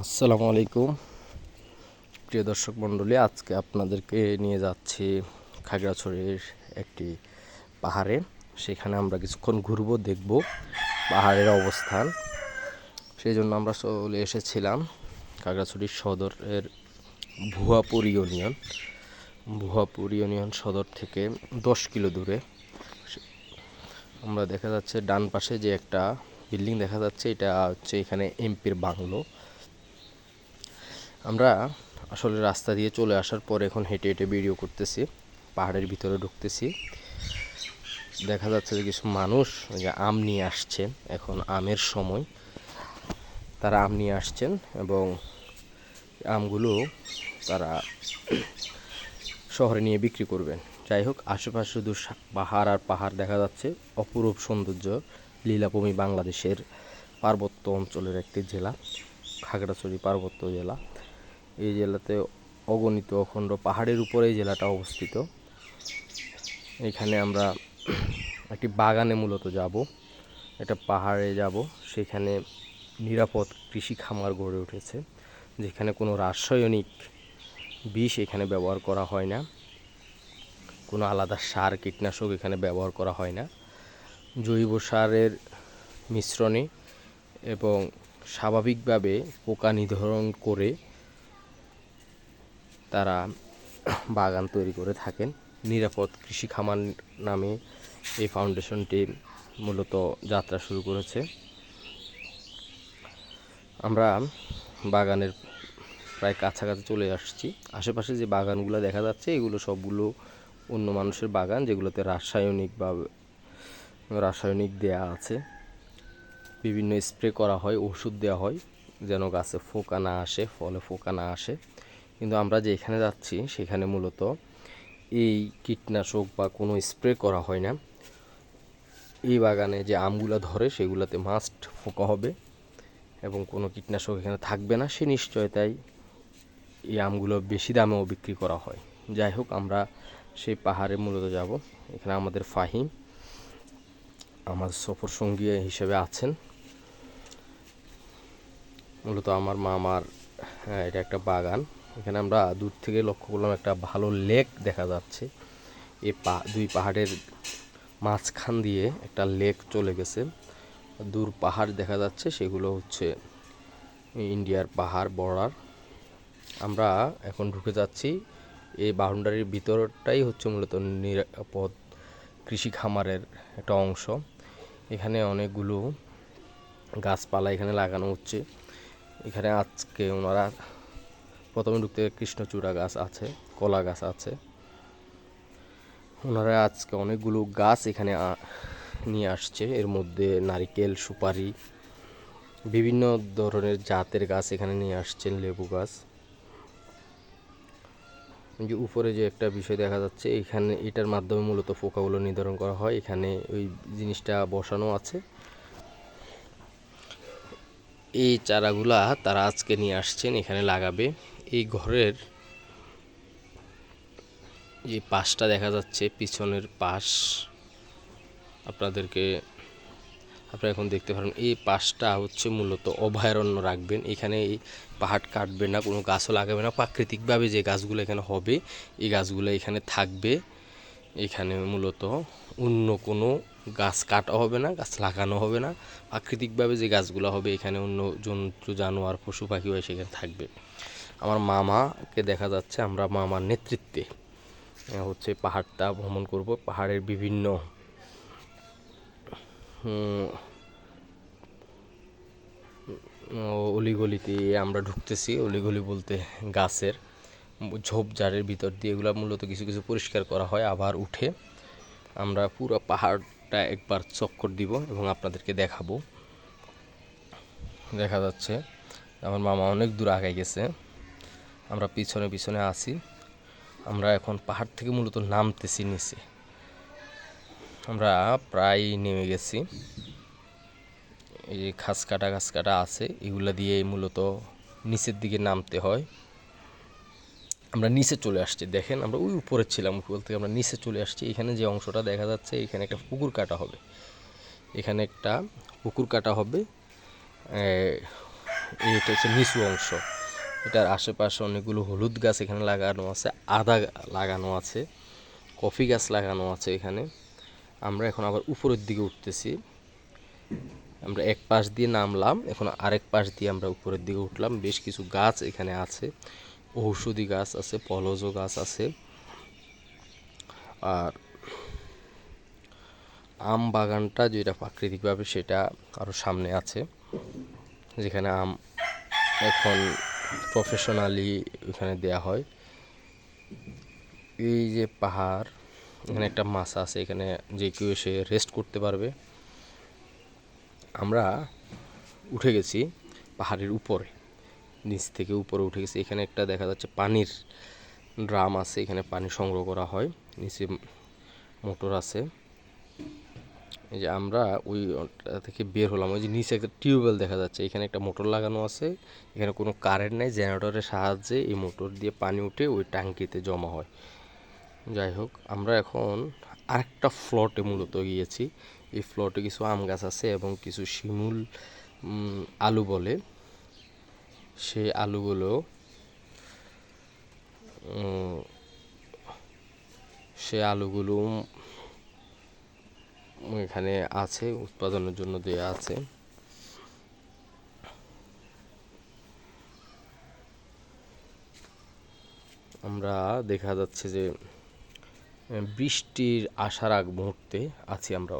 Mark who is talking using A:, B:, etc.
A: আসসালামু আলাইকুম প্রিয় দর্শক মণ্ডলী, আজকে আপনাদেরকে নিয়ে যাচ্ছি খাগড়াছড়ির একটি পাহাড়ে। সেখানে আমরা কিছুক্ষণ ঘুরবো, দেখব পাহাড়ের অবস্থান। সেই জন্য আমরা চলে এসেছিলাম খাগড়াছড়ির সদরের ভুয়াপুর ইউনিয়ন সদর থেকে 10 কিলো দূরে। আমরা দেখা যাচ্ছে ডান পাশে যে একটা বিল্ডিং দেখা যাচ্ছে, এটা হচ্ছে এখানে এমপির বাংলো। আমরা আসলে রাস্তা দিয়ে চলে আসার পর এখন হেঁটে হেঁটে ভিডিও করতেছি, পাহাড়ের ভিতরে ঢুকতেছি। দেখা যাচ্ছে যে কিছু মানুষ আম নিয়ে আসছেন, এখন আমের সময়, তারা আম নিয়ে আসছেন এবং আমগুলো তারা শহরে নিয়ে বিক্রি করবেন। যাই হোক, আশেপাশে শুধু পাহাড় আর পাহাড় দেখা যাচ্ছে, অপরূপ সৌন্দর্য। লীলাভূমি বাংলাদেশের পার্বত্য অঞ্চলের একটি জেলা, খাগড়াছড়ি পার্বত্য জেলা। এই জেলাতে অগণিত অখণ্ড পাহাড়ের উপরে এই জেলাটা অবস্থিত। এখানে আমরা একটি বাগানে মূলত যাব, একটা পাহাড়ে যাব। সেখানে নিরাপদ কৃষি খামার গড়ে উঠেছে, যেখানে কোনো রাসায়নিক বিষ এখানে ব্যবহার করা হয় না, কোনো আলাদা সার কীটনাশক এখানে ব্যবহার করা হয় না। জৈব সারের মিশ্রণে এবং স্বাভাবিকভাবে পোকা নিধন করে তারা বাগান তৈরি করে থাকেন। নিরাপদ কৃষি খামার নামে এই ফাউন্ডেশনটি মূলত যাত্রা শুরু করেছে। আমরা বাগানের প্রায় কাছাকাছি চলে আসছি। আশেপাশে যে বাগানগুলো দেখা যাচ্ছে, এগুলো সবগুলো অন্য মানুষের বাগান, যেগুলোতে রাসায়নিক দেয়া আছে। বিভিন্ন স্প্রে করা হয়, ওষুধ দেওয়া হয় যেন গাছে পোকা না আসে, ফলে পোকা না আসে। কিন্তু আমরা যে এখানে যাচ্ছি সেখানে মূলত এই কীটনাশক বা কোনো স্প্রে করা হয় না। এই বাগানে যে আমগুলো ধরে সেগুলোতে মাস্ট পোকা হবে এবং কোনো কীটনাশক এখানে থাকবে না, সে নিশ্চয়তাই এই আমগুলো বেশি দামেও বিক্রি করা হয়। যাই হোক, আমরা সেই পাহাড়ে মূলত যাব। এখানে আমাদের ফাহিম আমার সফর সঙ্গী হিসেবে আছেন। মূলত আমার মামার এটা একটা বাগান। এখানে আমরা দূর থেকে লক্ষ্য করলাম একটা ভালো লেক দেখা যাচ্ছে। এই দুই পাহাড়ের মাঝখান দিয়ে একটা লেক চলে গেছে। দূর পাহাড় দেখা যাচ্ছে, সেগুলো হচ্ছে ইন্ডিয়ার পাহাড় বর্ডার। আমরা এখন ঢুকে যাচ্ছি। এই বাউন্ডারির ভিতরটাই হচ্ছে মূলত নিরাপদ কৃষি খামারের একটা অংশ। এখানে অনেকগুলো গাছপালা এখানে লাগানো হচ্ছে। এখানে আজকে ওনারা প্রথমে ঢুকতে কৃষ্ণচূড়া গাছ আছে, কলা গাছ আছে। ওনারা আজকে অনেকগুলো গাছ এখানে নিয়ে আসছে। এর মধ্যে নারিকেল, সুপারি, বিভিন্ন ধরনের জাতের গাছ এখানে নিয়ে আসছেন, লেবু গাছ। যে উপরে যে একটা বিষয় দেখা যাচ্ছে, এখানে এটার মাধ্যমে মূলত পোকাগুলো নির্ধারণ করা হয়। এখানে ওই জিনিসটা বসানো আছে। এই চারাগুলা তারা আজকে নিয়ে আসছেন, এখানে লাগাবে। এই ঘরের যে পাশটা দেখা যাচ্ছে, পিছনের পাশ আপনারা এখন দেখতে পারেন। এই পাশটা হচ্ছে মূলত অভয়ারণ্য রাখবেন। এখানে এই পাহাড় কাটবে না, কোনো গাছও লাগাবে না। প্রাকৃতিকভাবে যে গাছগুলো এখানে হবে, এই গাছগুলো এখানে থাকবে। এখানে মূলত অন্য কোনো গাছ কাটা হবে না, গাছ লাগানো হবে না। প্রাকৃতিকভাবে যে গাছগুলো হবে, এখানে অন্য জন্তু জানোয়ার পশু পাখিও সেখানে থাকবে। আমার মামাকে দেখা যাচ্ছে, আমরা মামার নেতৃত্বে হচ্ছে পাহাড়টা ভ্রমণ করব। পাহাড়ের বিভিন্ন অলিগলিতে আমরা ঢুকতেছি। অলিগলি বলতে গাছের ঝোপঝাড়ের ভিতর দিয়ে এগুলো মূলত কিছু কিছু পরিষ্কার করা হয়, আবার উঠে আমরা পুরো পাহাড়টা একবার চক্কর দিব এবং আপনাদেরকে দেখাবো। দেখা যাচ্ছে আমার মামা অনেক দূর আগায় গেছে, আমরা পিছনে পিছনে আছি। আমরা এখন পাহাড় থেকে মূলত নামতেছি নিচে। আমরা প্রায় নেমে গেছি। এই ঘাস কাটা আছে, এগুলা দিয়ে মূলত নিচের দিকে নামতে হয়। আমরা নিচে চলে আসছি, দেখেন আমরা ওই উপরে ছিলাম, উপর থেকে আমরা নিচে চলে আসছি। এখানে যে অংশটা দেখা যাচ্ছে, এখানে একটা পুকুর কাটা হবে। এটা হচ্ছে নিচু অংশ। এটার আশেপাশে অনেকগুলো হলুদ গাছ এখানে লাগানো আছে, আদা লাগানো আছে, কফি গাছ লাগানো আছে এখানে। আমরা এখন আবার উপরের দিকে উঠতেছি। আমরা এক পাশ দিয়ে নামলাম, এখন আরেক পাশ দিয়ে আমরা উপরের দিকে উঠলাম। বেশ কিছু গাছ এখানে আছে, ঔষধি গাছ আছে, ফলজ গাছ আছে। আর আম বাগানটা যেটা প্রাকৃতিকভাবে সেটা আরও সামনে আছে, যেখানে আম এখন প্রফেশনালি এখানে দেয়া হয়। এই যে পাহাড়, এখানে একটা মাছ আছে, এখানে যে কেউ এসে রেস্ট করতে পারবে। আমরা উঠে গেছি পাহাড়ের উপরে, নিচ থেকে উপরে উঠে গেছি। এখানে একটা দেখা যাচ্ছে পানির ড্রাম আছে, এখানে পানি সংগ্রহ করা হয়। নিচে মোটর আছে। এই যে আমরা ওই থেকে বের হলাম, ওই যে নিচে একটা টিউবওয়েল দেখা যাচ্ছে, এখানে একটা মোটর লাগানো আছে। এখানে কোনো কারেন্ট নেই, জেনারেটরের সাহায্যে এই মোটর দিয়ে পানি উঠে ওই ট্যাঙ্কিতে জমা হয়। যাই হোক, আমরা এখন আরেকটা ফ্লটে মূলত গিয়েছি। এই ফ্লটে কিছু আম গাছ আছে এবং কিছু শিমুল আলু বলে, সেই আলুগুলো সে আলুগুলো এখানে আছে, উৎপাদনের জন্য দেয়া আছে। আমরা দেখা যাচ্ছে যে বৃষ্টির আসার আগ মুহূর্তে আছি আমরা।